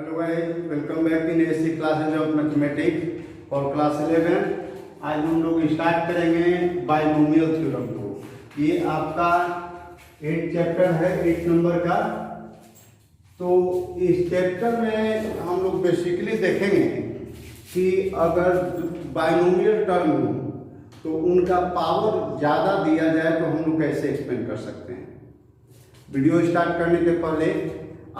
Hello guys, welcome back in AC classes of mathematics और class 11। आज हम लोग स्टार्ट करेंगे बायनोमियल थ्योरम को। ये आपका 8 चैप्टर है, 8 नंबर का। तो इस चैप्टर में हम लोग बेसिकली देखेंगे कि अगर बायनोमियल टर्म हो तो उनका पावर ज़्यादा दिया जाए तो हम लोग कैसे एक्सप्लेन कर सकते हैं। वीडियो स्टार्ट करने के पहले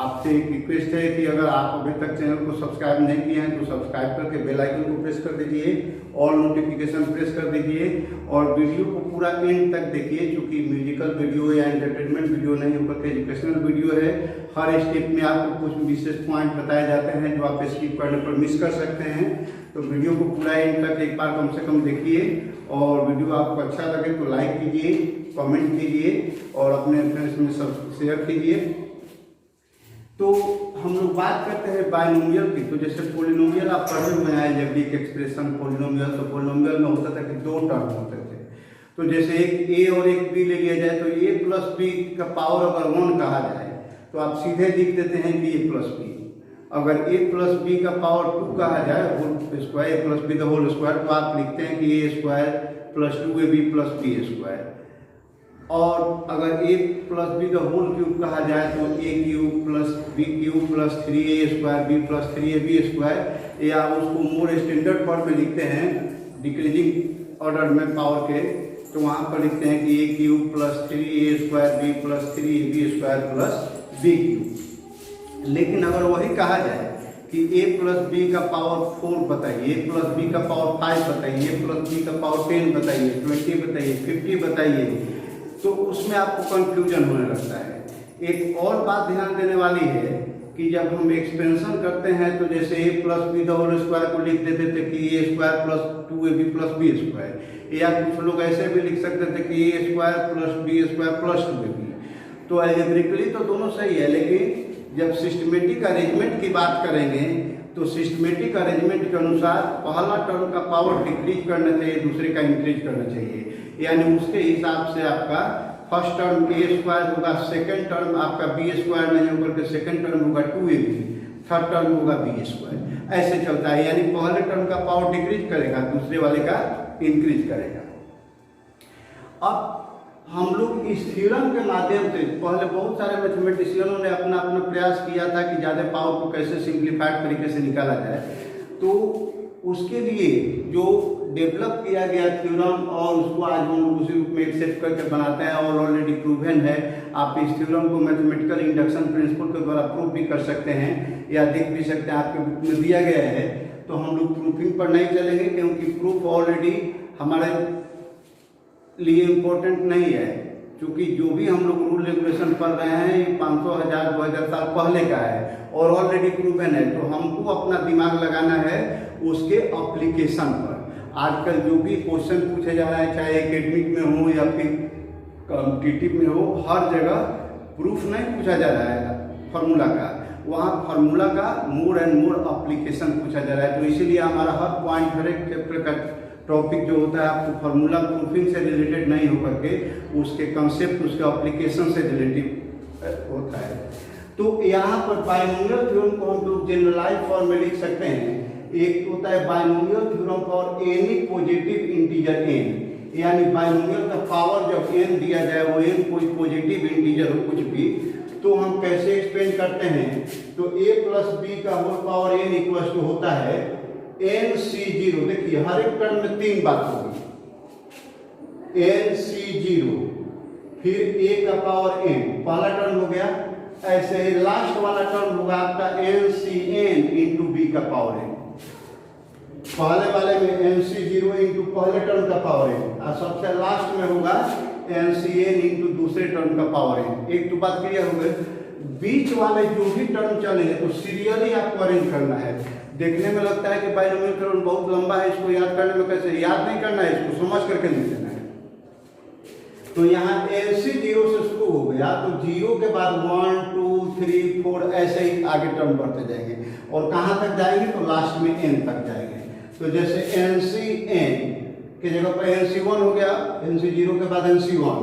आपसे एक रिक्वेस्ट है कि अगर आप अभी तक चैनल को सब्सक्राइब नहीं किए हैं तो सब्सक्राइब करके बेल आइकन को प्रेस कर दीजिए और नोटिफिकेशन प्रेस कर दीजिए और वीडियो को पूरा एंड तक देखिए, क्योंकि म्यूजिकल वीडियो या एंटरटेनमेंट वीडियो नहीं होकर के एजुकेशनल वीडियो है। हर स्टेप में आपको कुछ विशेष पॉइंट बताए जाते हैं जो आप स्किप करने पर मिस कर सकते हैं। तो वीडियो को पूरा एंड तक एक बार कम से कम देखिए और वीडियो आपको अच्छा लगे तो लाइक कीजिए, कमेंट कीजिए और अपने फ्रेंड्स में सब शेयर कीजिए। तो हम लोग बात करते हैं बायनोमियल की। तो जैसे पोलिनोमियल आप पढ़े हुए हैं, अलजेब्रिक एक्सप्रेशन पोलिनोमियल। तो पोलिनोमियल में होता था कि 2 टर्म होते थे। तो जैसे एक ए और एक बी ले लिया जाए तो ए प्लस बी का पावर अगर 1 कहा जाए तो आप सीधे लिख देते हैं कि ए प्लस बी। अगर ए प्लस बी का पावर 2 कहा जाए, whole square, a plus b the whole square, तो आप लिखते हैं कि a square plus 2ab plus b square. और अगर a plus b the whole cube कहा जाए तो a cube plus b cube plus 3a square b plus 3ab square, या उसको मोर स्टैंडर्ड फॉर्म में लिखते हैं डिक्रीजिंग ऑर्डर में पावर के, तो वहाँ पर लिखते हैं कि a cube plus 3a square b plus 3ab square plus b cube. लेकिन अगर वही कहा जाए कि a प्लस बी का पावर 4 बताइए, a प्लस बी का पावर 5 बताइए, a प्लस बी का पावर 10 बताइए, 20 बताइए, 50 बताइए, तो उसमें आपको कंफ्यूजन होने लगता है। एक और बात ध्यान देने वाली है कि जब हम एक्सपेंशन करते हैं तो जैसे a plus b the whole square को लिख देते थे कि a square plus 2ab plus b square, या कुछ लोग ऐसे भी लिख सकते थे कि a square plus b square plus 2ab। तो अलजेब्रिकली तो दोनों सही है, लेकिन जब सिस्टमेटिक अरेंजमेंट की बात करेंगे तो सिस्टमेटिक अरेंजमेंट के अनुसार पहला टर्म का पावर डिक्रीज करना चाहिए, दूसरे का इंक्रीज करना चाहिए। यानी उसके हिसाब से आपका फर्स्ट टर्म ए स्क्वायर होगा, सेकंड टर्म आपका बी स्क्वायर नहीं होकर के सेकंड टर्म होगा 2ab, थर्ड टर्म होगा बी स्क्वायर। ऐसे चलता है, यानी पहले टर्म का पावर डिक्रीज करेगा, दूसरे वाले का इंक्रीज करेगा। अब हम लोग इस थ्योरम के माध्यम से, पहले बहुत सारे मैथमेटिशियनों ने अपना अपना प्रयास किया था कि ज़्यादा पावर को कैसे सिंप्लीफाइड तरीके से निकाला जाए। तो उसके लिए जो डेवलप किया गया थ्योरम और उसको आज हम लोग उसी रूप में एक्सेप्ट करके बनाते हैं और ऑलरेडी प्रूवन है। आप इस थ्योरम को मैथमेटिकल इंडक्शन प्रिंसिपल के द्वारा प्रूव भी कर सकते हैं या देख भी सकते हैं, आपके बुक में दिया गया है। तो हम लोग प्रूफिंग पर नहीं चलेंगे क्योंकि प्रूफ ऑलरेडी हमारे लिए इम्पोर्टेंट नहीं है, क्योंकि जो भी हम लोग रूल रेगुलेशन पढ़ रहे हैं ये 500, 1000, 2000 साल पहले का है और ऑलरेडी प्रूवन है। तो हमको अपना दिमाग लगाना है उसके एप्लीकेशन पर। आजकल जो भी क्वेश्चन पूछे जा रहे हैं, चाहे एकेडमिक में हो या फिर कॉम्पिटिटिव में हो, हर जगह प्रूफ नहीं पूछा जा रहा है फार्मूला का, वहाँ फार्मूला का मोर एंड मोर एप्लीकेशन पूछा जा रहा है। तो इसीलिए हमारा हर पॉइंट, हर एक चैप्टर का टॉपिक जो होता है आपको फार्मूला प्रूफिंग से रिलेटेड नहीं होकर के उसके कंसेप्ट, उसके एप्लीकेशन से रिलेटिव होता है। तो यहाँ पर बायनोमियल थ्योरम को हम लोग जनरलाइज फॉर्म में लिख सकते हैं। एक होता है binomial theorem for any positive integer n, यानी बायनोमियल का पावर जब n दिया जाए, वो n कोई पॉजिटिव इंटीजर हो कुछ भी, तो हम कैसे एक्सप्लेन करते हैं। तो a प्लस बी का whole power n equal to होता है nc0। देखिए हर एक टर्म में 3 बात होगी, nc0, फिर a का पावर n, पहला टर्म हो गया। ऐसे ही लास्ट वाला टर्म होगा आपका ncn इंटू बी का पावर n। पहले वाले में nc0 इंटू पहले टर्म का पावर n और सबसे लास्ट में होगा ncn इंटू दूसरे टर्म का पावर n। एक तो बात क्लियर हो गई। बीच वाले जो भी टर्म चले तो सीरियली आपको अरेंज करना है। देखने में लगता है कि बायनोमियल थ्योरम बहुत लंबा है, इसको याद करने में कैसे, याद नहीं करना है, इसको समझ करके लिख देना है। तो यहाँ nc0 से शुरू हो गया तो 0 के बाद 1, 2, 3, 4 ऐसे ही आगे टर्म बढ़ते जाएंगे और कहाँ तक जाएंगे तो लास्ट में n तक जाएंगे। तो जैसे ncn की जगह पर nc1 हो गया, nc0 के बाद nc1,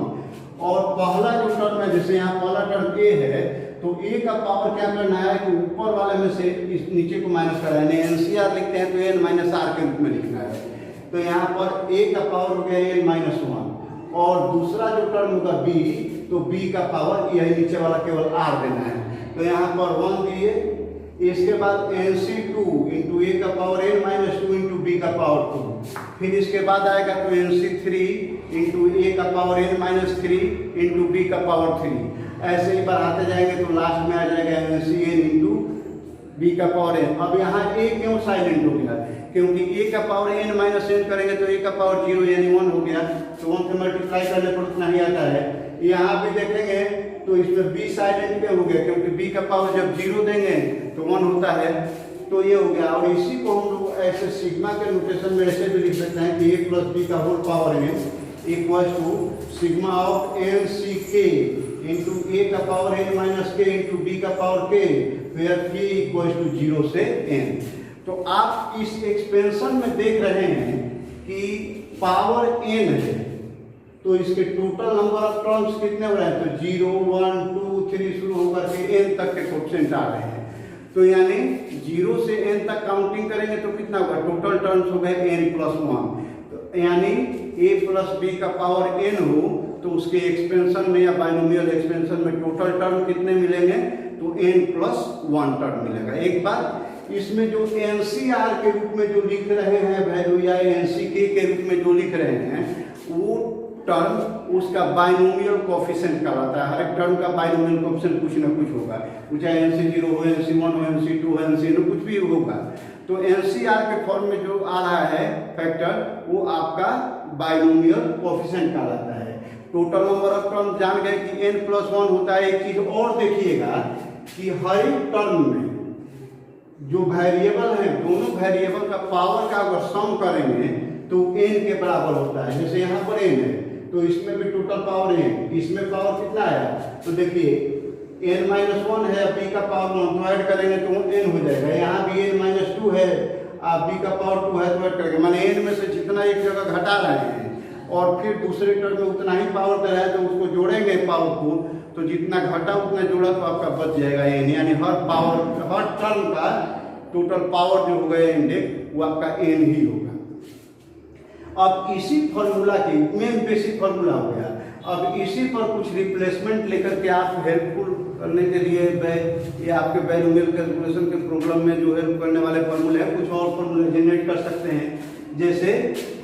और पहला जो टर्म है, जैसे यहाँ पहला टर्म a है तो ए का पावर क्या करना है कि ऊपर वाले में से इस नीचे को माइनस करना है। एनसीआर लिखते हैं तो एन माइनस आर के रूप में लिखना है। तो यहाँ पर ए का पावर हो गया एन माइनस 1 और दूसरा जो टर्म होगा बी, तो बी का पावर यही नीचे वाला केवल आर देना है। तो यहाँ पर 1 दिए, इसके बाद NC2 इंटू ए का power n minus 2 into B का पावर 2, फिर इसके बाद आएगा तो NC3 इंटू ए का power n minus 3 into B का पावर 3। ऐसे ही बढ़ाते जाएंगे तो लास्ट में आ जाएगा NCn इंटू बी का पावर n। अब यहाँ ए क्यों साइलेंट हो गया? क्योंकि ए का पावर n माइनस n करेंगे तो ए का पावर 0 यानी 1 हो गया, तो 1 से मल्टीप्लाई करने पर उतना ही आता है। यहाँ भी देखेंगे तो इसमें बी साइलेंट पे हो गया, क्योंकि बी का पावर जब 0 देंगे तो 1 होता है, तो ये हो गया। और इसी को हम लोग ऐसे सिग्मा के नोटेशन में ऐसे भी लिख सकते हैं कि a प्लस बी का whole power n equal to sigma of N C K into ए का power n minus K into B का power k, where k equal to 0 से n। तो आप इस एक्सपेंशन में देख रहे हैं कि पावर n है, तो इसके टोटल नंबर ऑफ टर्म्स कितने हो रहे हैं? तो 0 1 2 3 शुरू होकर के n तक के कोएफिशिएंट आ रहे हैं। तो यानी 0 से n तक काउंटिंग करेंगे तो कितना होगा? टोटल टर्म्स हो गए n प्लस 1। तो यानी a प्लस b का पावर n हो तो उसके एक्सपेंशन में या बाइनोमियल एक्सपेंशन में टोटल टर्म कितने मिलेंगे? तो n प्लस 1 टर्म मिलेगा। एक बात, इसमें जो NCR के रूप में जो लिख रहे हैं वैल्यू या NCK के रूप में जो लिख रहे हैं वो टर्म उसका बाइनोमियल कोएफिशिएंट कहलाता है। हर एक टर्म का बाइनोमियल कोएफिशिएंट कुछ ना कुछ होगा, चाहे NC0 हो, NC1 हो, NC2 हो, NCN कुछ भी होगा। तो NCR के फॉर्म में जो आ रहा है फैक्टर वो आपका बाइनोमियल कोएफिशिएंट कहलाता है। टोटल नंबर ऑफ टर्म जान गए कि n प्लस 1 होता है। एक चीज और देखिएगा कि हर एक टर्म में जो वेरिएबल है, दोनों वेरिएबल का पावर का अगर सम करेंगे तो n के बराबर होता है। जैसे यहाँ पर n है तो इसमें भी टोटल पावर n, इसमें पावर कितना है? तो देखिए n माइनस 1 है, b का पावर 1, तो ऐड करेंगे तो n हो जाएगा। यहाँ भी n माइनस 2 है, आप b का पावर 2 है तो ऐड करेंगे, माने n में से जितना एक जगह घटा रहे हैं और फिर दूसरे टर्म में उतना ही पावर दे रहा है तो उसको जोड़ेंगे पावर को, तो जितना घटा उतना जोड़ा तो आपका बच जाएगा n। यानी हर पावर, हर टर्म का टोटल पावर जो होगा इंडेक्स वो आपका n ही होगा। अब इसी फॉर्मूला की मेन बेसिक फॉर्मूला हो गया। अब इसी पर कुछ रिप्लेसमेंट लेकर के आप हेल्पफुल करने के लिए ये आपके बाइनोमियल कैलकुलेशन के प्रॉब्लम में जो हेल्प करने वाले फॉर्मूले हैं, कुछ और फॉर्मूले जनरेट कर सकते हैं। जैसे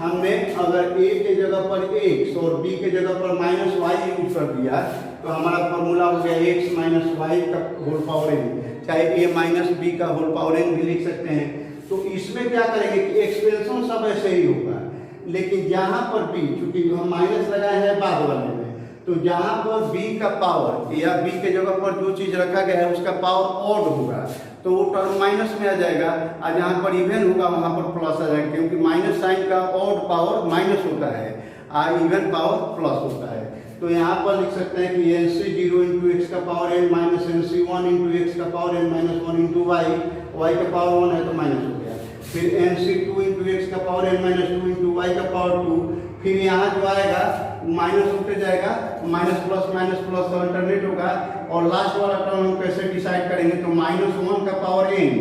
हमने अगर a के जगह पर x और b के जगह पर माइनस y यूज कर दिया तो हमारा फॉर्मूला हो गया x माइनस वाई का होल पावर n, चाहे a माइनस बी का होल पावर n भी लिख सकते हैं। तो इसमें क्या करेंगे कि एक्सपेंशन सब ऐसे ही होगा, लेकिन जहां पर b, चूंकि हम माइनस लगाए हैं बाद वाले में, तो जहां पर b का पावर या b के जगह पर जो चीज रखा गया है उसका पावर ऑड होगा तो वो टर्म माइनस में आ जाएगा, और जहां पर इवन होगा वहां पर प्लस आ जाएगा, क्योंकि माइनस साइन का ऑड पावर माइनस होता है और इवन पावर प्लस होता है। तो यहाँ पर लिख सकते हैं कि NC0 इंटू एक्स का power n minus NC1 into x का power n minus 1 into Y का पावर 1 है तो माइनस हो गया। फिर NC2 इंटू एक्स का power n minus 2 into Y का पावर 2, फिर यहाँ जो आएगा माइनस होते जाएगा, माइनस प्लस अल्टरनेट होगा, और लास्ट वाला टर्म हम कैसे डिसाइड करेंगे? तो माइनस 1 का power n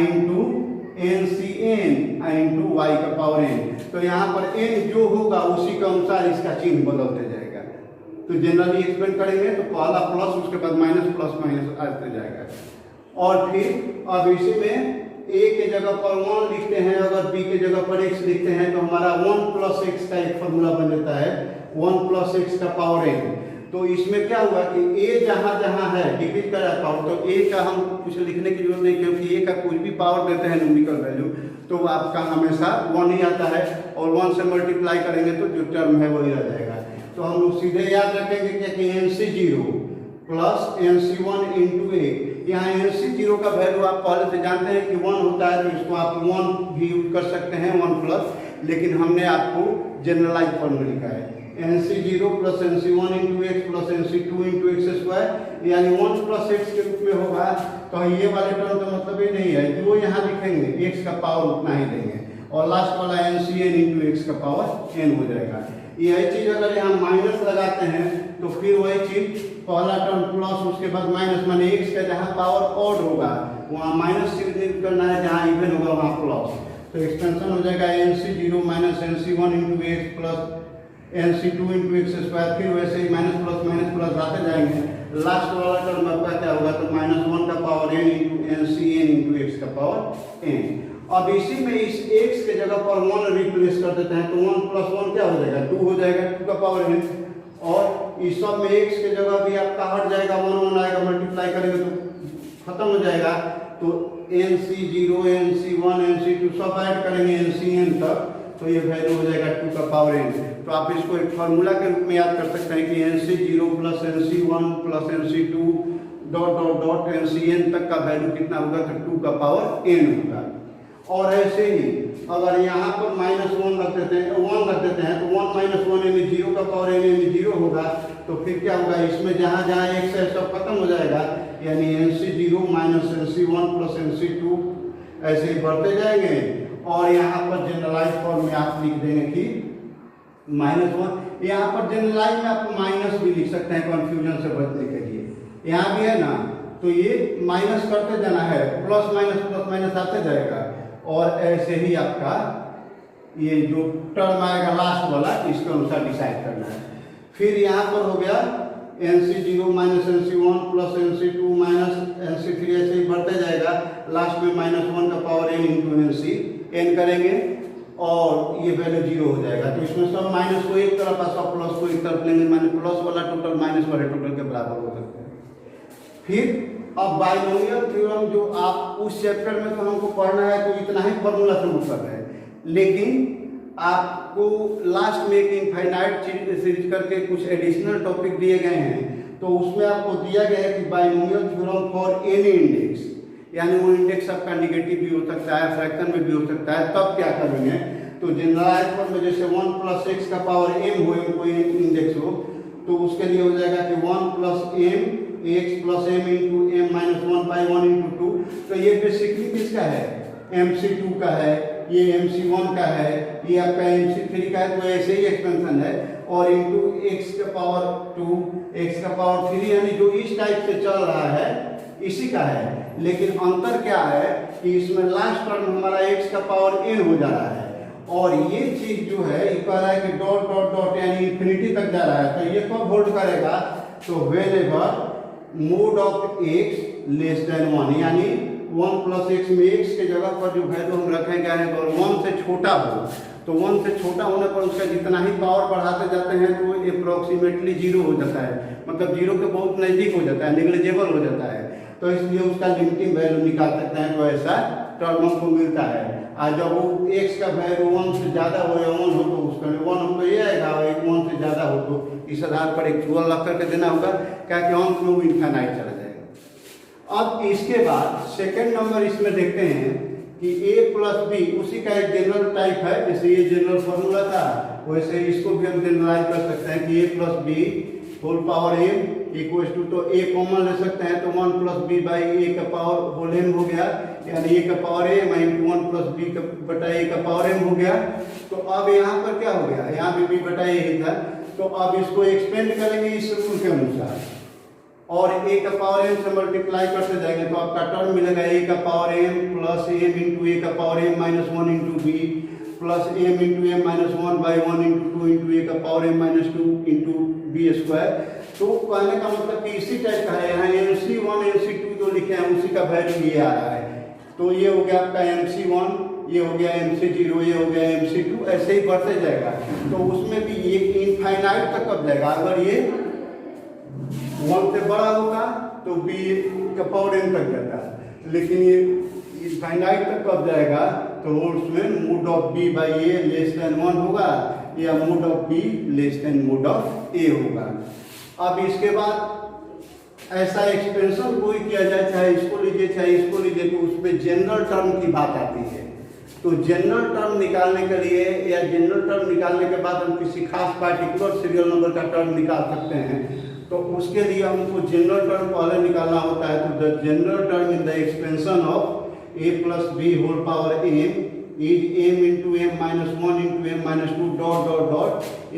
into NCn into Y का पावर n। तो यहाँ पर n जो होगा उसी के अनुसार इसका चिन्ह बदलते जाएगा। तो जनरली एक्सपेंड करेंगे तो पहला प्लस, उसके बाद माइनस प्लस माइनस आते जाएगा। और फिर अब इसी में a के जगह पर 1 लिखते हैं, अगर b के जगह पर x लिखते हैं तो हमारा 1 प्लस x का एक फॉर्मूला बन जाता है 1 प्लस x का पावर n। तो इसमें क्या हुआ कि a जहां जहां है डिक्रीज कर जाता है, तो a का हम कुछ लिखने की जरूरत नहीं, क्योंकि a का कुछ भी पावर देते हैं न्यूमेरिकल वैल्यू तो आपका हमेशा 1 ही आता है, और 1 से मल्टीप्लाई करेंगे तो जो टर्म है वही रह जाएगा। तो हम लोग सीधे याद रखेंगे कि NC0 plus NC1 into a। यहाँ NC0 का वैल्यू आप पहले से जानते हैं कि 1 होता है, तो इसको आप 1 भी यूज कर सकते हैं 1 प्लस, लेकिन हमने आपको जनरलाइज फॉर्मूला लिखा है NC0 plus NC1 into x plus NC2 into x square, यानी 1 प्लस एक्स के रूप में होगा। तो ये वाले टर्म का मतलब ही नहीं है, जो यहाँ लिखेंगे एक्स का पावर उतना ही देंगे, और लास्ट वाला NCn इंटू एक्स का पावर n हो जाएगा। यही चीज अगर यहाँ माइनस लगाते हैं तो फिर वही चीज पहला टर्म प्लस उसके बाद माइनस, माने एक्स का जहाँ पावर ऑड होगा वहाँ माइनस चिन्हित करना है, जहाँ इवन होगा वहाँ प्लस। तो एक्सपेंशन हो जाएगा NC0 minus NC1 into x plus NC2 into x square, फिर वैसे ही माइनस प्लस आते जाएंगे। लास्ट वाला टर्म आपका क्या होगा, तो -1 का power n into NCn into x का पावर n। अब इसी में इस x के जगह पर 1 रिप्लेस कर देते हैं, तो 1 प्लस 1 क्या हो जाएगा, 2 हो जाएगा, 2 का पावर n। और इस सब में x के जगह भी आपका हट जाएगा, 1 आएगा, मल्टीप्लाई करेंगे तो खत्म हो जाएगा। तो NC0 NC1 NC2 सब ऐड करेंगे NCn तक, तो ये वैल्यू हो जाएगा 2 का पावर n। तो आप इसको एक फार्मूला के रूप में याद कर सकते हैं कि NC0 plus NC1 plus NC2 dot dot dot NCn तक का वैल्यू कितना होगा, तो 2 का पावर n होगा। और ऐसे ही अगर यहाँ पर -1 रख देते हैं, 1 रख देते हैं, तो 1 माइनस 1 यानी 0 का पावर n यानी 0 होगा। तो फिर क्या होगा, इसमें जहाँ जहाँ x है सब खत्म हो जाएगा, यानी NC0 minus NC1 plus NC2 ऐसे ही बढ़ते जाएंगे। और यहाँ पर जनरलाइज फॉर्म में आप लिख देंगे कि -1, यहाँ पर जनरलाइज में आप माइनस भी लिख सकते हैं कंफ्यूजन से बचने के लिए। यहाँ भी है ना, तो ये माइनस करते जाना है, प्लस माइनस आते जाएगा। और ऐसे ही आपका ये जो टर्म आएगा लास्ट वाला, इसके अनुसार डिसाइड करना है। फिर यहाँ पर हो गया NC0 minus NC1 plus NC2 minus NC3 ऐसे ही बढ़ते जाएगा। लास्ट में -1 का पावर n इंटू NCn करेंगे और ये वैल्यू 0 हो जाएगा। तो इसमें सब माइनस को एक तरफ और सब प्लस को एक तरफ लेंगे, माने प्लस वाला टोटल माइनस वाले टोटल के बराबर हो सकता है। फिर अब बाइनोमियल थ्योरम जो आप उस चैप्टर में तो हमको पढ़ना है, तो इतना ही फॉर्मूला से मतलब है, लेकिन आपको लास्ट में एक इनफाइनाइट सीरीज करके कुछ एडिशनल टॉपिक दिए गए हैं। तो उसमें आपको दिया गया है कि binomial theorem for any index, यानी वो इंडेक्स आपका निगेटिव भी हो सकता है, फ्रैक्शन में भी हो सकता है। तब क्या करेंगे, तो जनरलाइज फॉर्म में जैसे 1 प्लस x का पावर m हो, कोई इंडेक्स हो, तो उसके लिए हो जाएगा कि 1 plus m x plus m into m minus 1 by 1 into 2। तो ये बेसिकली किसका है, MC2 का है, ये MC1 का है, ये आपका MC3 का है। तो ऐसे ही एक्सपेंशन है, और इंटू x का पावर 2 x का पावर 3, यानी जो इस टाइप से चल रहा है इसी का है। लेकिन अंतर क्या है कि इसमें लास्ट टर्म हमारा x का पावर n हो जा रहा है, और ये चीज जो है ये कह रहा है कि डॉट डॉट डॉट यानी इन्फिनिटी तक जा रहा है। तो ये कब होल्ड करेगा, तो whenever mode of x less than 1, यानी 1 प्लस x में x के जगह पर जो वैल्यू हम रखेंगे अगर 1 से छोटा हो, तो 1 से छोटा होने पर उसका जितना ही पावर बढ़ाते जाते हैं तो अप्रोक्सीमेटली 0 हो जाता है, मतलब 0 के बहुत नज़दीक हो जाता है, नेग्लिजिबल हो जाता है। तो इसलिए उसका लिमिटिंग वैल्यू निकाल सकते हैं, तो ऐसा टर्म हमको मिलता है। और जब वो x का वैल्यू 1 से ज़्यादा हो या 1 हो, तो उसका 1 हो तो ये आएगा, और 1 से ज़्यादा हो तो इस आधार पर एक चुअल रख करके देना होगा, क्या कि अंत में वो इनफाइनाइट चला जाएगा। अब इसके बाद सेकेंड नंबर इसमें देखते हैं कि a प्लस बी उसी का एक जनरल टाइप है। जैसे ये जनरल फॉर्मूला था, वैसे इसको भी हम जनरलाइज कर सकते हैं कि a plus B whole power m equal to, तो a कॉमन ले सकते हैं, तो 1 प्लस बी बाई ए का पावर होल m हो गया, यानी a का power m into 1 plus B बटा ए का पावर m हो गया। तो अब यहाँ पर क्या हो गया, यहाँ भी b बटा ए ही था, तो अब इसको एक्सपेंड करेंगे इस रूल के अनुसार, और a का पावर m से मल्टीप्लाई करते जाएंगे, तो आपका टर्म मिलेगा a का power m plus m into a का power m minus 1 into b plus m into m minus 1 by 1 into 2 into a का power m minus 2 into b square. तो कहने का मतलब कि इसी टाइप का है, यहाँ MC1 MC2 जो लिखे हैं उसी का वैल्यू ये आ रहा है। तो ये हो गया आपका MC1, ये हो गया MC0, ये हो गया MC2, ऐसे ही बढ़ते जाएगा। तो उसमें भी ये इनफाइनाइट तक कब जाएगा, अगर ये 1 से बड़ा होगा तो b का पावर n तक जाता है, लेकिन ये इनफाइनाइट तक कब जाएगा, तो उसमें mode of b by A less than 1 होगा, या mode of b less than mode of a होगा। अब इसके बाद ऐसा एक्सपेंशन कोई किया जाए, चाहे इसको लीजिए चाहे इसको लीजिए, तो उसमें जनरल टर्म की बात आती है। तो जनरल टर्म निकालने के लिए या जनरल टर्म निकालने के बाद हम किसी खास पार्टिकुलर सीरियल नंबर का टर्म निकाल सकते हैं, तो उसके लिए हमको जनरल टर्म पहले निकालना होता है। तो the general term in the expansion of a plus B whole power m is m into m minus 1 into m minus 2 dot dot dot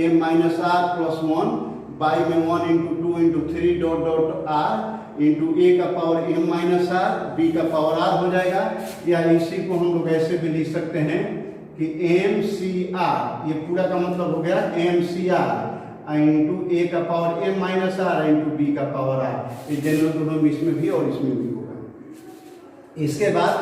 m minus r plus 1 by में 1 into 2 2 into 3 dot dot r into ए का power m minus r b का power r हो जाएगा। या इसी को हम लोग ऐसे भी लिख सकते हैं कि एम सी आर, ये पूरा का मतलब हो गया एम सी आर इंटू ए का power m minus R into B का पावर r। ये जनरल दोनों में इसमें भी और इसमें भी होगा। इसके बाद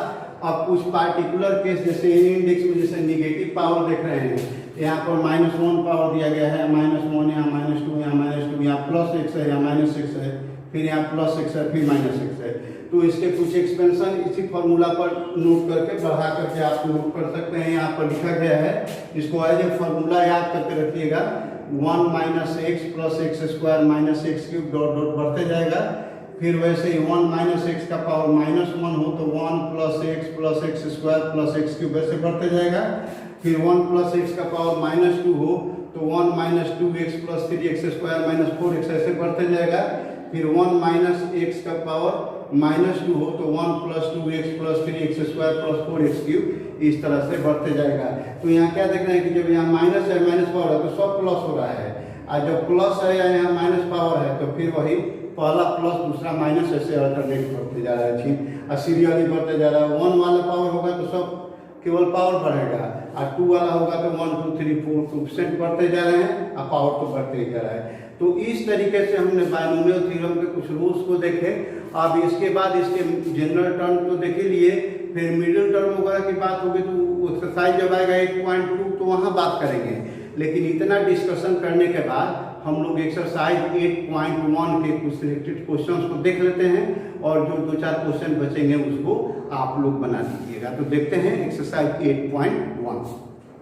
अब कुछ पार्टिकुलर केस जैसे इंडेक्स में जैसे निगेटिव पावर देख रहे हैं, यहाँ पर -1 पावर दिया गया है, -1 यहाँ -2 यहाँ -2 यहाँ +x है यहाँ -6 है, फिर यहाँ +6 है फिर -6 है। तो इसके कुछ एक्सपेंशन इसी फॉर्मूला पर नोट करके बढ़ा करके आप नोट कर सकते हैं। यहाँ पर लिखा गया है, इसको एज ए फॉर्मूला याद करके रखिएगा। 1 minus x plus x square minus x cube dot dot बढ़ते जाएगा। फिर वैसे ही 1 माइनस एक्स का पावर -1 हो तो 1 plus x square plus x cube ऐसे बढ़ते जाएगा। फिर 1 प्लस एक्स का पावर -2 हो तो 1 minus 2x plus 3x square minus 4x ऐसे बढ़ते जाएगा। फिर 1 माइनस एक्स का पावर -2 हो तो 1 plus 2x plus 3x square plus 4x cube इस तरह से बढ़ते जाएगा। तो यहाँ क्या देख रहे हैं कि जब यहाँ माइनस है माइनस पावर है तो सब प्लस हो रहा है, और जब प्लस है या यहाँ माइनस पावर है तो फिर वही पहला प्लस दूसरा माइनस ऐसे अल्टरनेट बढ़ते जा रहा है, और सीरियली बढ़ते जा रहा है। 1 वाला पावर होगा तो सब केवल पावर बढ़ेगा, और 2 वाला होगा तो 1 2 3 4 कोएफिशिएंट बढ़ते जा रहे हैं और पावर तो बढ़ते ही जा रहा है। तो इस तरीके से हमने बायनोमियल थ्योरम के कुछ रूल्स को देखे। अब इसके बाद इसके जनरल टर्म तो देख लिए, फिर मिडिल टर्म वगैरह की बात होगी तो एक्सरसाइज जब आएगा 8.2 तो वहाँ बात करेंगे। लेकिन इतना डिस्कशन करने के बाद हम लोग एक्सरसाइज 8.1 के कुछ सिलेक्टेड क्वेश्चंस को देख लेते हैं, और जो 2-4 क्वेश्चन बचेंगे उसको आप लोग बना दीजिएगा। तो देखते हैं एक्सरसाइज 8.1।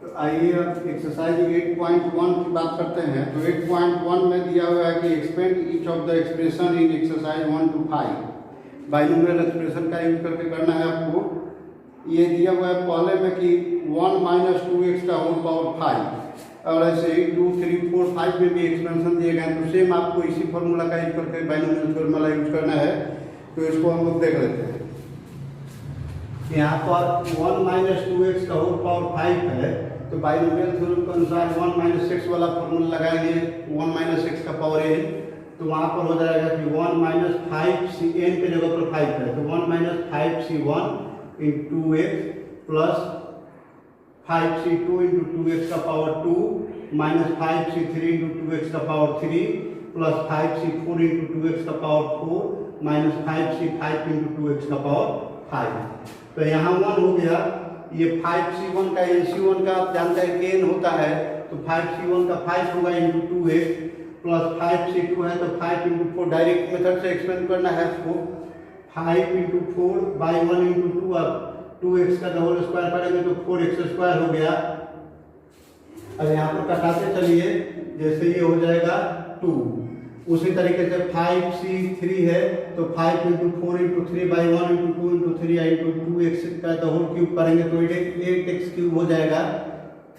तो आइए अब एक्सरसाइज 8.1 की बात करते हैं। तो 8.1 में दिया हुआ है कि expand each of the expression in exercise 1 to 5। Binomial expression का यूज करके करना है आपको। ये दिया हुआ है पहले में कि 1 माइनस 2x का होल पावर 5, और ऐसे ही 2 3 4 5 में भी एक्सपेंशन दिए गए हैं। तो सेम आपको इसी फॉर्मूला का यूज करके बाइनोमियल फॉर्मूला यूज करना है। तो इसको हम लोग देख लेते हैं। यहाँ पर 1 माइनस 2x का होल पावर 5 है, तो बाइनोमियल थ्योरम के अनुसार 1 माइनस x वाला फॉर्मूला लगाएंगे, 1 माइनस x का पावर n, तो वहाँ पर हो जाएगा कि 1 माइनस 5cn के जगह पर 5 है तो 1 minus 5c1 into x plus 5c2 into 2x का power 2 minus 5c3 into 2x का power 3 plus 5c4 into 2x का power 4 minus 5c5 into 2x का पावर 5। तो यहाँ 1 हो गया। ये 5c1 का nc1 का आप जानते हैं कि n होता है, तो 5c1 का 5 होगा इंटू 2x प्लस 5c2 है तो 5 इंटू 4 डायरेक्ट मेथड से एक्सपेंड करना है इसको। 5 इंटू 4 बाई 1 इंटू 2, अब 2x का होल स्क्वायर करेंगे तो 4x स्क्वायर हो गया। अब यहाँ पर कटाते चलिए, जैसे ये हो जाएगा 2। उसी तरीके से 5c3 है तो 5 into 4 into 3 by 1 into 2 into 3 into 2x का होल क्यूब करेंगे तो 8x क्यूब हो जाएगा।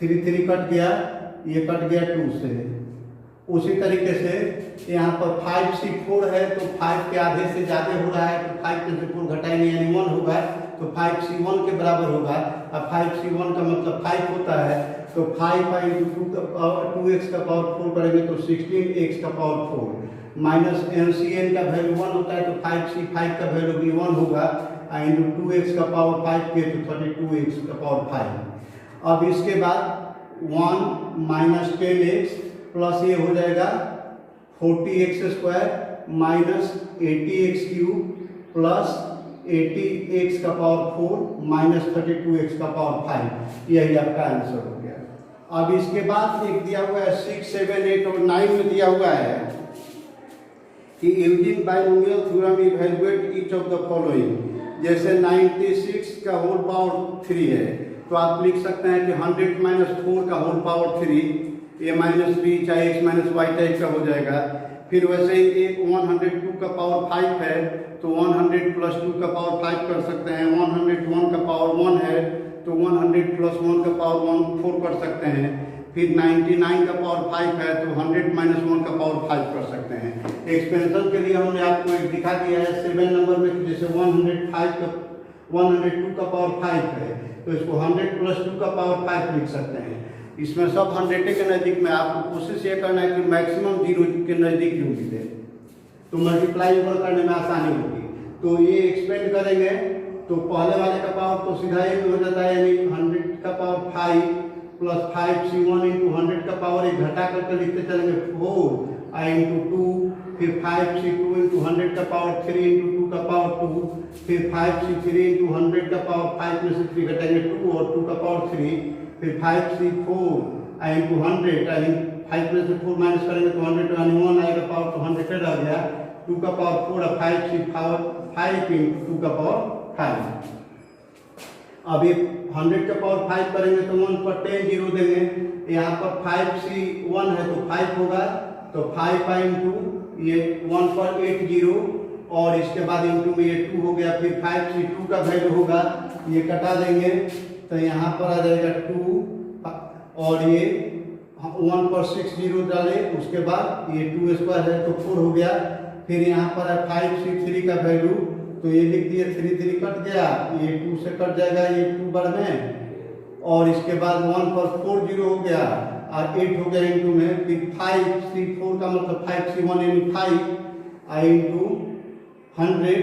3 कट गया, ये कट गया 2 से। उसी तरीके से यहाँ पर 5c4 है तो 5 के आधे से ज़्यादा हो रहा है तो 5 में से 4 घटाएंगे यानी 1 होगा, तो 5c1 के बराबर होगा। अब 5c1 का मतलब 5 होता है, तो 5 इंटू 2x का पावर 4 करेंगे तो 16x का पावर 4 माइनस ncn का वैल्यू 1 होता है तो 5c5 का वैल्यू भी 1 होगा, इंटू 2x का पावर 5 के तो 32x का पावर 5। अब इसके बाद 1 माइनस 10x प्लस ये हो जाएगा 40x square minus 80x cube plus 80x का पावर 4 माइनस 32x का पावर 5। यही आपका आंसर हो गया। अब इसके बाद एक दिया हुआ है 6, 7, 8 और 9 में दिया हुआ है कि using binomial theorem evaluate each of the following. जैसे 96 का होल पावर 3 है तो आप लिख सकते हैं कि 100 माइनस 4 का होल पावर 3, ए माइनस बी चाहे एक्स माइनस वाई टाइप का हो जाएगा। फिर वैसे ही एक 102 का पावर 5 है तो 100 प्लस 2 का पावर 5 कर सकते हैं। 101 का पावर 1 है तो 100 प्लस 1 का पावर 4 कर सकते हैं। फिर 99 का पावर 5 है तो 100 माइनस 1 का पावर 5 कर सकते हैं। एक्सपेंशन के लिए हमने आपको एक दिखा दिया है 7 नंबर में, जैसे 102 का पावर 5 है तो इसको 100 प्लस 2 का पावर 5 लिख सकते हैं। इसमें सब 100 के नज़दीक में आपको कोशिश ये करना है कि मैक्सिमम 0 के नज़दीक जो मिले। तो मल्टीप्लाई ऊपर करने में आसानी होगी। तो ये एक्सपेंड करेंगे तो पहले वाले का पावर तो सीधा ही हो जाता है, यानी 100 का पावर 5 प्लस 5c1 इंटू 100 का पावर एक घटा करके लिखते चलेंगे 4 इंटू 2, फिर 5c2 इंटू 100 का पावर 3 इंटू 2 का पावर 2, फिर 5c3 इंटू 100 का पावर 5 में से 3 घटाएंगे 2 और 2 का पावर 3, फिर 5c4 इंटू 100, 5 में से 4 माइनस करेंगे तो 100 आएगा पावर, तो 100 आ गया 2 का पावर 4 और 5c5 इंटू 2 का पावर 5। अब ये 100 का पावर 5 करेंगे तो 1 पर 10 जीरो देंगे, यहाँ पर 5c1 है तो 5 होगा, तो 5 इंटू ये 1 पर 8 जीरो और इसके बाद इंटू में ये 2 हो गया, फिर 5c2 का वैल्यू होगा, ये कटा देंगे तो यहाँ पर आ जाएगा 2 और ये 1 पर 6 जीरो डाले, उसके बाद ये 2 स्क्वायर है तो 4 हो गया, फिर यहाँ पर है 5c3 का वैल्यू, तो ये लिख दिए 3 3 कट गया, ये 2 से कट जाएगा, ये 2 बार में और इसके बाद 1 पर 4 जीरो हो गया और 8 हो गया इंटू में, फिर 5c4 का मतलब 5c1 यानी 5 इंटू 100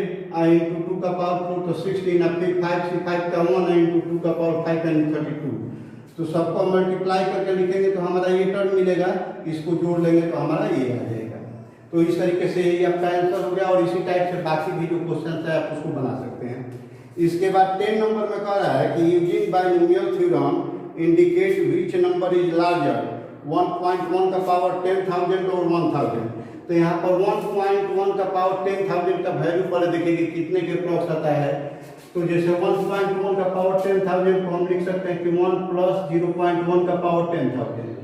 इंटू 2 का पावर 4 तो 16 और फिर 5c5 का 1 इंटू 2 का पावर 5 यानी 32। तो सबको मल्टीप्लाई करके लिखेंगे तो हमारा ये टर्म मिलेगा, इसको जोड़ लेंगे तो हमारा ये आ जाएगा। तो इस तरीके से ये आपका आंसर हो गया और इसी टाइप से बाकी भी जो क्वेश्चन है आप उसको बना सकते हैं। इसके बाद 10 नंबर में कह रहा है कि using binomial theorem indicate which number is larger 1.1 का पावर 10,000 और 1000। तो यहाँ पर 1.1 का पावर 10,000 का वैल्यू पर देखिए कितने के अप्रॉक्स आता है। तो जैसे 1.1 का पावर 10,000 को हम लिख सकते हैं कि 1 प्लस 0.1 का पावर 10,000।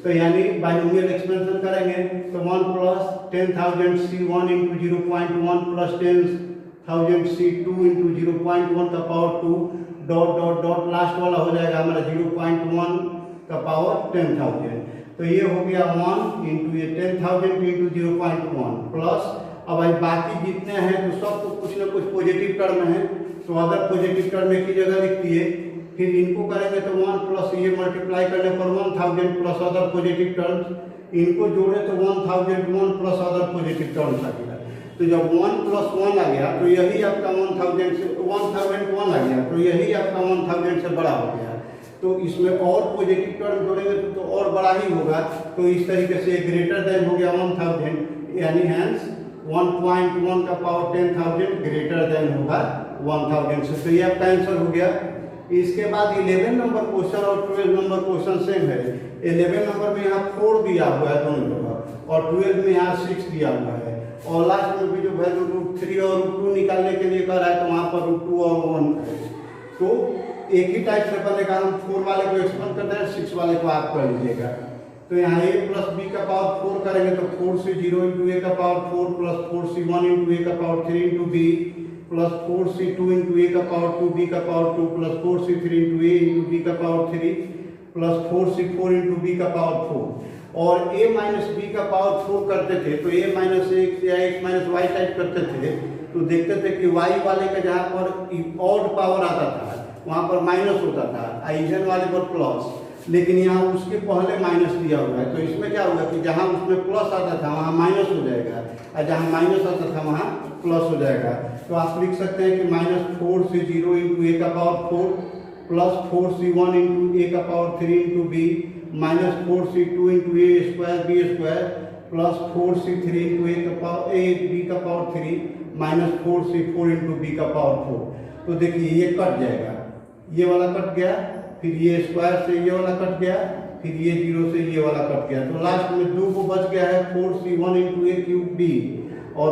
तो यानी बाइनोमियल एक्सपेंशन करेंगे तो 1 plus 10,000 c1 into 0.1 plus 10,000 c2 into 0.1 का power 2 dot dot dot last वाला हो जाएगा हमारा 0.1 का पावर 10,000। तो ये हो गया 1 इंटू ये 10,000 इंटू 0.1 प्लस, अब भाई बाकी जितने हैं तो सब तो कुछ ना कुछ पॉजिटिव टर्म है, तो अगर पॉजिटिव टर्म की जगह लिखती है, फिर इनको करेंगे तो 1 प्लस ये मल्टीप्लाई करने पर 1000 प्लस अदर पॉजिटिव टर्म्स, इनको जोड़े तो 1001 प्लस अदर पॉजिटिव टर्म्स आ गया। तो जब 1 प्लस 1 आ गया तो यही आपका 1000 से 1001 आ गया, तो यही आपका 1000 से बड़ा हो गया। तो इसमें और पॉजिटिव टर्म जोड़ेंगे तो और बड़ा ही होगा, तो इस तरीके से ग्रेटर देन हो गया 1000, यानी हैंस 1.1 का पावर 10,000 ग्रेटर देन होगा 1000 से। तो ये आपका आंसर हो गया। इसके बाद 11 नंबर क्वेश्चन और 12 नंबर क्वेश्चन सेम है। 11 नंबर में यहाँ 4 दिया हुआ है दोनों जगह और 12 में यहाँ 6 दिया हुआ है, और लास्ट में भी जो वैल्यू √3 और √2 निकालने के लिए कर रहा है तो वहाँ पर √2 और 1 है। तो एक ही टाइप से बनेगा, हम 4 वाले को एक्सपेंड करते हैं, 6 वाले को आप कर लीजिएगा। तो यहाँ a प्लस b का पावर 4 करेंगे तो 4c0 इंटू a का power 4 plus 4c1 into a का power 3 into b plus 4c2 into a का पावर 2 b का power 2 plus 4c3 into a into b का power 3 plus 4c4 into b का power 4। और a minus b का power 4 करते थे तो a माइनस x या x माइनस y टाइप करते थे, तो देखते थे कि y वाले का जहाँ पर ऑड पावर आता था वहाँ पर माइनस होता था, इवन वाले पर प्लस, लेकिन यहाँ उसके पहले माइनस दिया हुआ है। तो इसमें क्या होगा कि जहाँ उसमें प्लस आता था वहाँ माइनस हो जाएगा और जहाँ माइनस आता था वहाँ प्लस हो जाएगा। तो आप लिख सकते हैं कि -4c0 इंटू a का power 4 plus 4c1 into a का power 3 into b minus 4c2 into a square b square plus 4c3 into a का पावर b का power 3 minus 4c4 into b का पावर 4। तो देखिए ये कट जाएगा, ये वाला कट गया, फिर ये स्क्वायर से ये वाला कट गया, फिर ये 0 से ये वाला कट गया। तो लास्ट में 2 को बच गया है 4c1 into a cube b और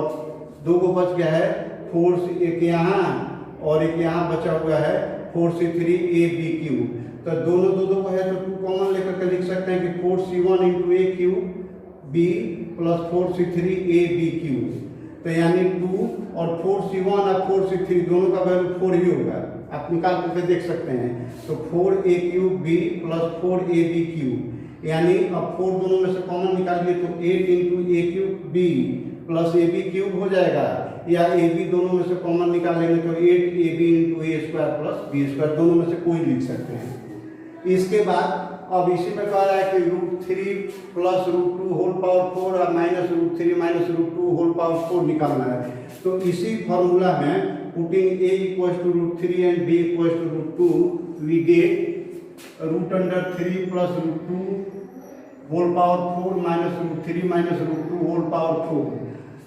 2 को बच गया है 4c एक यहाँ और एक यहाँ बचा हुआ है 4c3 a b क्यूब। तो दोनों दो को है तो 2 कॉमन लेकर के लिख सकते हैं कि 4c1 into a cube b plus 4c3 a b cube. तो यानी 2 और 4c1 और 4c3 दोनों का वैल्यू 4 ही होगा, आप निकाल करके देख सकते हैं। तो 4a cube b plus 4ab cube, यानी अब 4 दोनों में से कॉमन निकालिए तो 8 into a cube b plus ab cube हो जाएगा, या ab दोनों में से कॉमन निकालेंगे तो 8ab into a square plus b square, दोनों में से कोई लिख सकते हैं। इसके बाद अब इसी में कह रहा है कि √3 प्लस √2 होल पावर 4 और माइनस √3 माइनस √2 होल पावर 4 निकालना है। तो इसी फॉर्मूला में putting a equal to √3 and b equal to √2 we get √3 plus √2 whole power 4 minus √3 minus √2 whole power 4।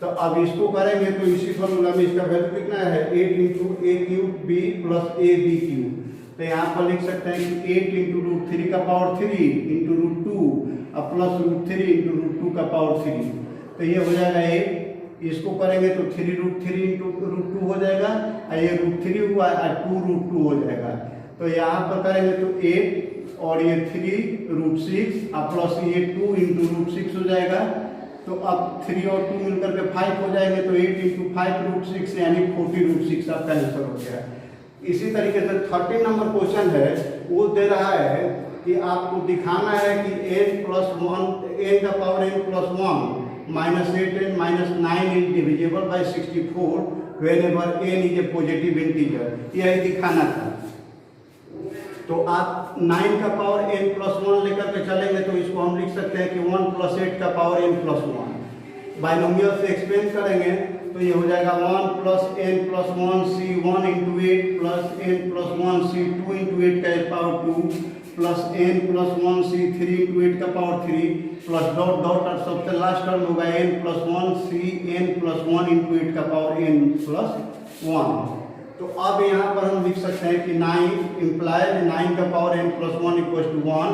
तो अब इसको करेंगे तो इसी फॉर्मूला में इसका वैल्यू कितना है 8 into A cube B plus A B cube. तो यहाँ पर लिख सकते हैं कि 8 इंटू √3 का पावर 3 इंटू √2 और प्लस √3 इंटू √2 का पावर 3। तो ये हो जाएगा 8। इसको करेंगे तो 3√3 इंटू √2 हो जाएगा और ये √3 हुआ और 2√2 हो जाएगा। तो यहाँ पर करेंगे तो 8 और ये 3√6 और प्लस ये 2 इंटू √6 हो जाएगा। तो अब 3 और 2 मिलकर के 5 हो जाएंगे। तो 8 इंटू 5√6 यानी 40√6 आपका आंसर हो गया। इसी तरीके से 13 नंबर क्वेश्चन है, वो दे रहा है कि आपको दिखाना है कि n प्लस 1 n का power n plus 1 minus 8n minus 9 is divisible by 64 whenever n is a positive integer. यही दिखाना था। तो आप 9 का पावर n प्लस 1 लेकर के चलेंगे तो इसको हम लिख सकते हैं कि 1 प्लस 8 का पावर n प्लस 1। बाइनोमियल से एक्सपेंड करेंगे तो ये हो जाएगा 1 plus n plus 1 c 1 into 8 plus n plus 1 c 2 into 8 का power 2 plus n plus 1 c 3 into 8 का पावर 3 प्लस डॉट डॉट और सबसे लास्ट टर्म होगा n plus 1 c n plus 1 into 8 का पावर n प्लस 1। तो अब यहाँ पर हम लिख सकते हैं कि 9 इम्प्लाइड 9 का power n plus 1 equal to 1।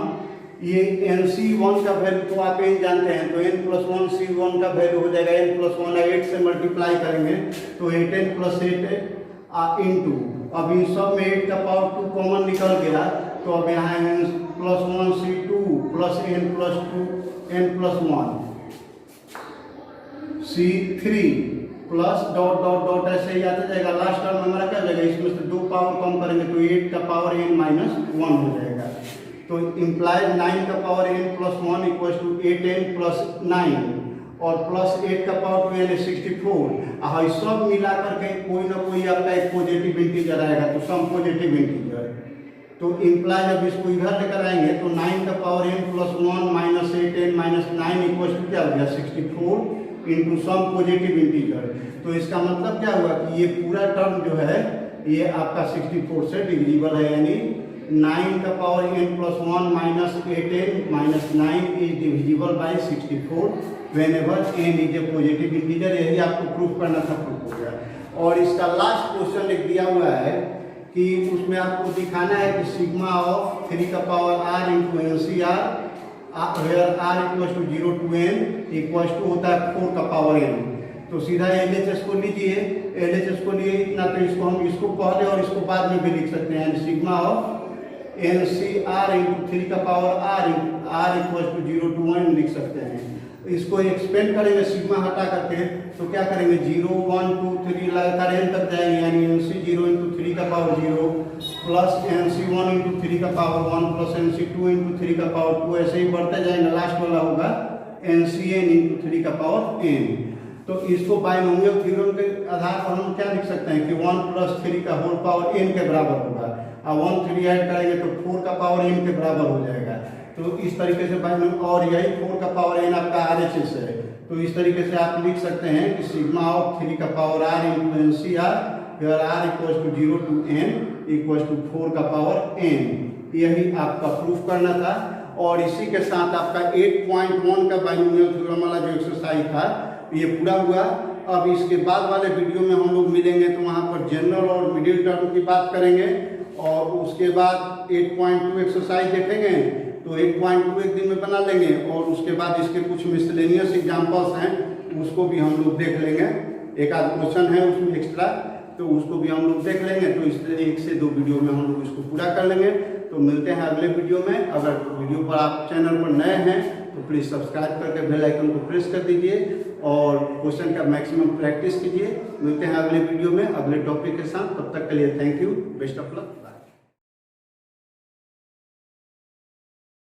ये NC1 का वैल्यू तो आप n जानते हैं, तो n प्लस 1 C1 का वैल्यू हो जाएगा n प्लस 1 8 से मल्टीप्लाई करेंगे तो 8n प्लस 8 इंटू, अब इन सब में 8 का पावर 2 कॉमन निकल गया। तो अब यहाँ n plus 1 C2 plus n plus 2 n plus 1 C3 plus dot dot dot ऐसे ही आता जाएगा। लास्ट टर्म हमारा क्या हो जाएगा, इसमें से 2 पावर कम करेंगे तो 8 का पावर n माइनस 1 हो जाएगा। तो इम्प्लाइड 9 का power n plus 1 equal to 8n plus 9 और प्लस 8 का पावर 2 यानी 64। सब मिला करके कोई ना कोई आपका एक पॉजिटिव इंटीजर आएगा, तो सम पॉजिटिव इंटीजर। तो इम्प्लाइड अब इसको इधर लेकर आएंगे तो 9 का power n plus 1 minus 8n minus 9 equal to क्या हो गया 64 इंटू सम पॉजिटिव इंटीजर। तो इसका मतलब क्या हुआ कि ये पूरा टर्म जो है ये आपका 64 से डिविजिबल है, यानी 9 का power n plus 1 minus 8n minus 9 is divisible by 64 whenever n is a positive integer. यही आपको प्रूफ करना था, प्रूफ हो गया। और इसका लास्ट क्वेश्चन लिख दिया हुआ है कि उसमें आपको दिखाना है कि सिग्मा ऑफ 3 का power r into NCR where r equal to 0 to n equal to होता है 4 का पावर n। तो सीधा LHS को लीजिए, LHS को लिए इतना, तो इसको हम इसको पहले और इसको बाद में भी लिख सकते हैं। सिग्मा ऑफ NCR इंटू 3 का power r equal to 0 to 1 लिख सकते हैं। इसको एक्सपेंड करेंगे सिग्मा हटा करके तो क्या करेंगे 0 1 2 3 लगातार n तक जाएंगे, यानी NC0 इंटू 3 का पावर 0 प्लस NC1 इंटू 3 का पावर 1 प्लस NC2 इंटू 3 का पावर 2, ऐसे ही बढ़ते जाएंगे। लास्ट वाला होगा NCn इंटू 3 का पावर n। तो इसको बाइनोमियल थ्योरम के आधार पर हम क्या लिख सकते हैं कि 1 प्लस 3 का होल पावर n के बराबर होगा, और 1 3 ऐड करेंगे तो 4 का पावर n के बराबर हो जाएगा। तो इस तरीके से बाइनोमियल, और यही 4 का पावर n आपका RHS है। तो इस तरीके से आप लिख सकते हैं कि सिग्मा ऑफ 3 का power r into NCR where r equal to 0 to n equal to 4 का पावर n। यही आपका प्रूफ करना था। और इसी के साथ आपका 8.1 का बाइनोमियल थ्योरम वाला जो एक्सरसाइज था ये पूरा हुआ। अब इसके बाद वाले वीडियो में हम लोग मिलेंगे तो वहाँ पर जनरल और मिडिल टर्म की बात करेंगे, और उसके बाद 8.2 एक्सरसाइज देखेंगे। तो 8.2 एक दिन में बना लेंगे, और उसके बाद इसके कुछ मिसलेनियस एग्जाम्पल्स हैं उसको भी हम लोग देख लेंगे। एक आध क्वेश्चन है उसमें एक्स्ट्रा, तो उसको भी हम लोग देख लेंगे। तो इस 1 से 2 वीडियो में हम लोग इसको पूरा कर लेंगे। तो मिलते हैं अगले वीडियो में। अगर वीडियो पर आप चैनल पर नए हैं तो प्लीज़ सब्सक्राइब करके बेल आइकन को प्रेस कर दीजिए और क्वेश्चन का मैक्सिमम प्रैक्टिस कीजिए। मिलते हैं अगले वीडियो में अगले टॉपिक के साथ। तब तक के लिए thank you, best of luck.